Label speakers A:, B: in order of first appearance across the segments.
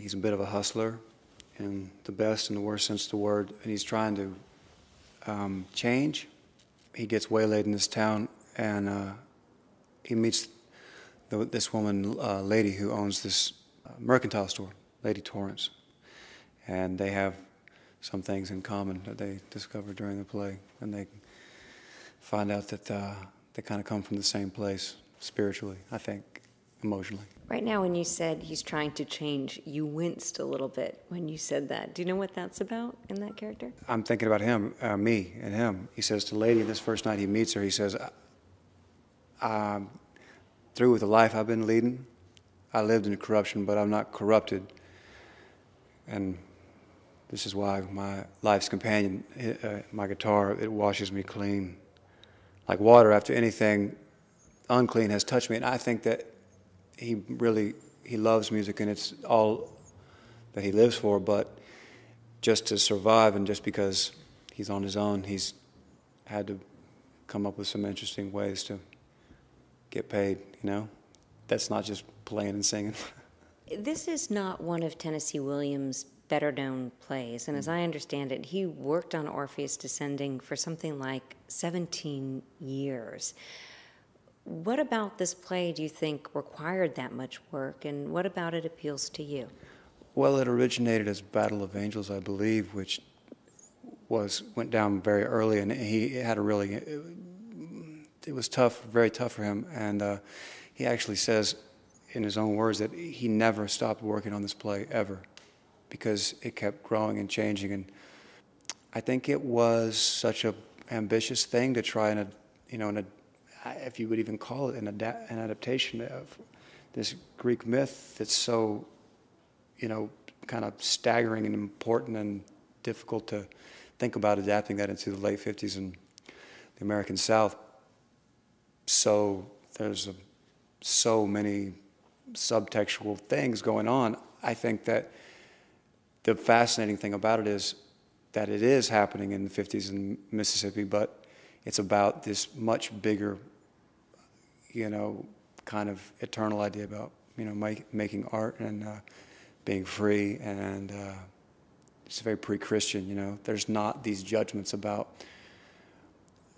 A: he's a bit of a hustler in the best and the worst sense of the word, and he's trying to change. He gets waylaid in this town, and he meets this woman, lady, who owns this mercantile store, Lady Torrance, and they have some things in common that they discover during the play, and they find out that they kind of come from the same place spiritually, I think, emotionally.
B: Right now, when you said he's trying to change, you winced a little bit when you said that. Do you know what that's about in that character?
A: I'm thinking about him, me and him. He says to Lady, this first night he meets her, he says, I'm through with the life I've been leading. I lived in corruption, but I'm not corrupted. And this is why my life's companion, my guitar, it washes me clean. Like water after anything unclean has touched me. And I think that he loves music, and it's all that he lives for, but just to survive and just because he's on his own, he's had to come up with some interesting ways to get paid, you know? That's not just playing and singing.
B: This is not one of Tennessee Williams' better-known plays, and as I understand it, he worked on Orpheus Descending for something like 17 years. What about this play do you think required that much work, and what about it appeals to you?
A: Well, it originated as Battle of Angels, I believe, which went down very early, and he had it was tough, very tough for him, and he actually says in his own words that he never stopped working on this play ever because it kept growing and changing, and I think it was such an ambitious thing to try if you would even call it an adaptation of this Greek myth that's so, kind of staggering and important and difficult to think about adapting that into the late 50s in the American South. So there's so many subtextual things going on. I think that the fascinating thing about it is that it is happening in the 50s in Mississippi, but it's about this much bigger, kind of eternal idea about, making art and being free, and it's very pre-Christian, There's not these judgments about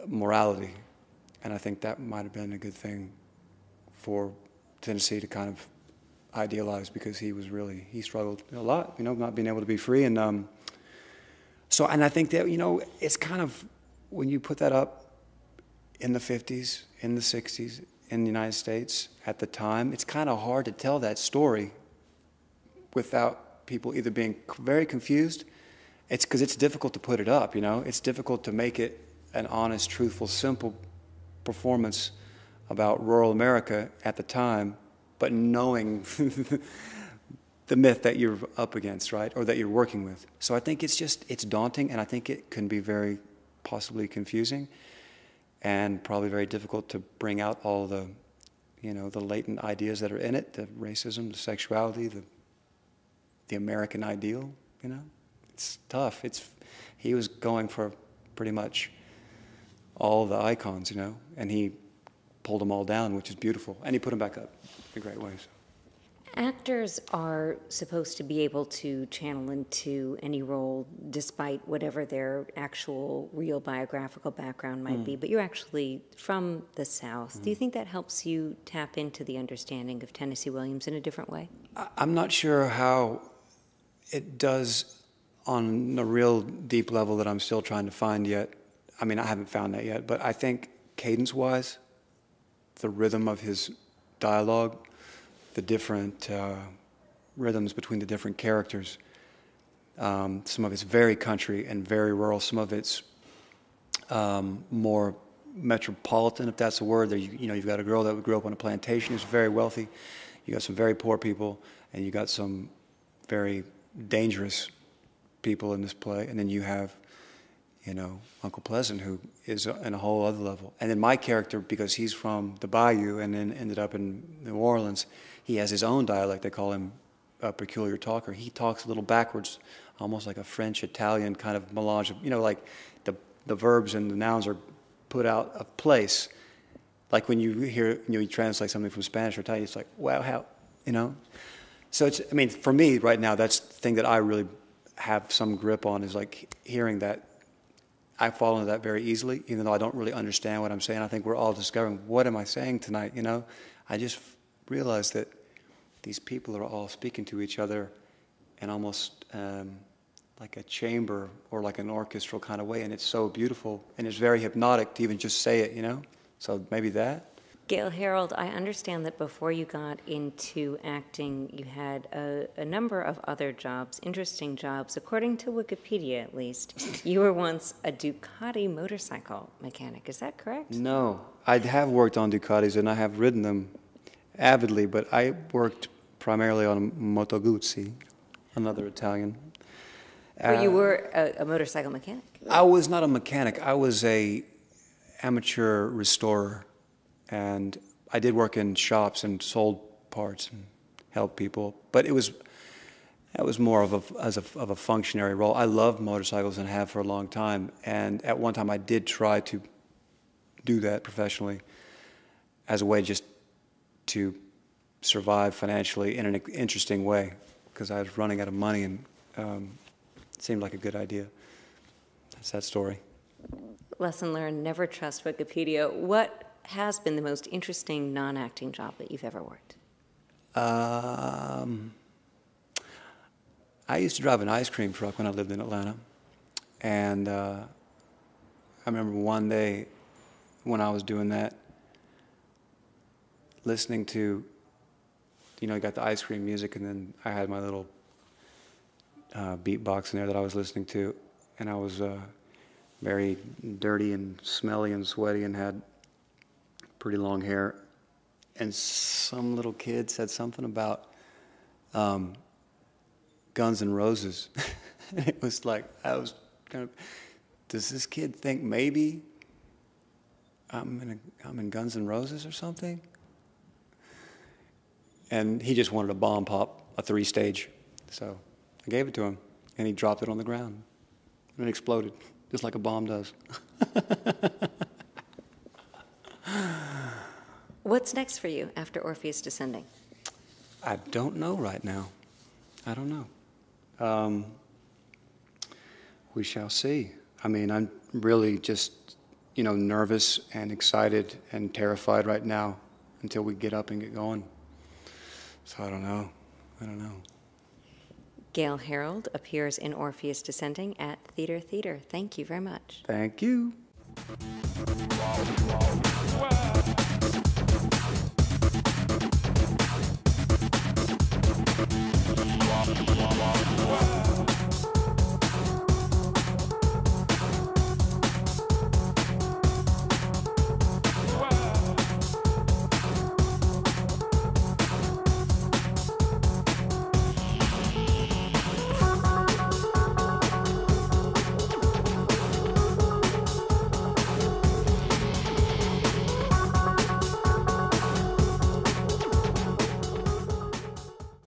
A: morality, and I think that might have been a good thing for Tennessee to kind of idealize, because he struggled a lot, not being able to be free, and and I think that, it's kind of, when you put that up in the 50s, in the 60s, in the United States at the time, it's kind of hard to tell that story without people either being very confused. It's because it's difficult to put it up, It's difficult to make it an honest, truthful, simple performance about rural America at the time, but knowing the myth that you're up against, right, or that you're working with. So I think it's daunting, and I think it can be very possibly confusing, and probably very difficult to bring out all the, the latent ideas that are in it, the racism, the sexuality, the American ideal, It's tough. He was going for pretty much all the icons, and he pulled them all down, which is beautiful, and he put them back up in great ways.
B: Actors are supposed to be able to channel into any role despite whatever their actual real biographical background might be, but you're actually from the South. Do you think that helps you tap into the understanding of Tennessee Williams in a different way?
A: I'm not sure how it does on a real deep level that I'm still trying to find yet. I mean, I haven't found that yet, but I think cadence-wise, the rhythm of his dialogue, the different rhythms between the different characters. Some of it's very country and very rural. Some of it's more metropolitan, if that's a word. You've got a girl that grew up on a plantation who's very wealthy. You got some very poor people, and you got some very dangerous people in this play. And then you have, Uncle Pleasant, who is in a whole other level. And then my character, because he's from the Bayou and then ended up in New Orleans, he has his own dialect. They call him a peculiar talker. He talks a little backwards, almost like a French-Italian kind of melange of, like the verbs and the nouns are put out of place. Like when you hear, you translate something from Spanish or Italian, it's like, wow, how, So it's, I mean, for me right now, that's the thing that I really have some grip on, is like hearing that. I fall into that very easily, even though I don't really understand what I'm saying. I think we're all discovering, what am I saying tonight, you know? I just realized that these people are all speaking to each other in almost like a chamber or like an orchestral kind of way, and it's so beautiful, and it's very hypnotic to even just say it, you know? So maybe that.
B: Gale Harold, I understand that before you got into acting, you had a number of other jobs, interesting jobs. According to Wikipedia, at least, you were once a Ducati motorcycle mechanic. Is that correct?
A: No, I have worked on Ducatis, and I have ridden them avidly, but I worked primarily on Moto Guzzi, another Italian.
B: Well, you were a motorcycle mechanic.
A: I was not a mechanic. I was a amateur restorer. And I did work in shops and sold parts and helped people, but that was more of a functionary role. I love motorcycles and have for a long time, and at one time I did try to do that professionally as a way just to survive financially in an interesting way, because I was running out of money, and it seemed like a good idea. That's that story.
B: Lesson learned, never trust Wikipedia. What has been the most interesting non-acting job that you've ever worked?
A: I used to drive an ice cream truck when I lived in Atlanta. And I remember one day when I was doing that, listening to, you know, you got the ice cream music, and then I had my little beatbox in there that I was listening to. And I was very dirty and smelly and sweaty and had pretty long hair, and some little kid said something about Guns N' Roses. And it was like, I was kind of, does this kid think maybe I'm in Guns N' Roses or something? And he just wanted a bomb pop, a 3-stage. So I gave it to him, and he dropped it on the ground, and it exploded, just like a bomb does.
B: What's next for you after Orpheus Descending?
A: I don't know right now. I don't know. We shall see. I mean, I'm really just, you know, nervous and excited and terrified right now until we get up and get going. So I don't know. I don't know.
B: Gale Harold appears in Orpheus Descending at Theater. Thank you very much.
A: Thank you.
C: Wow.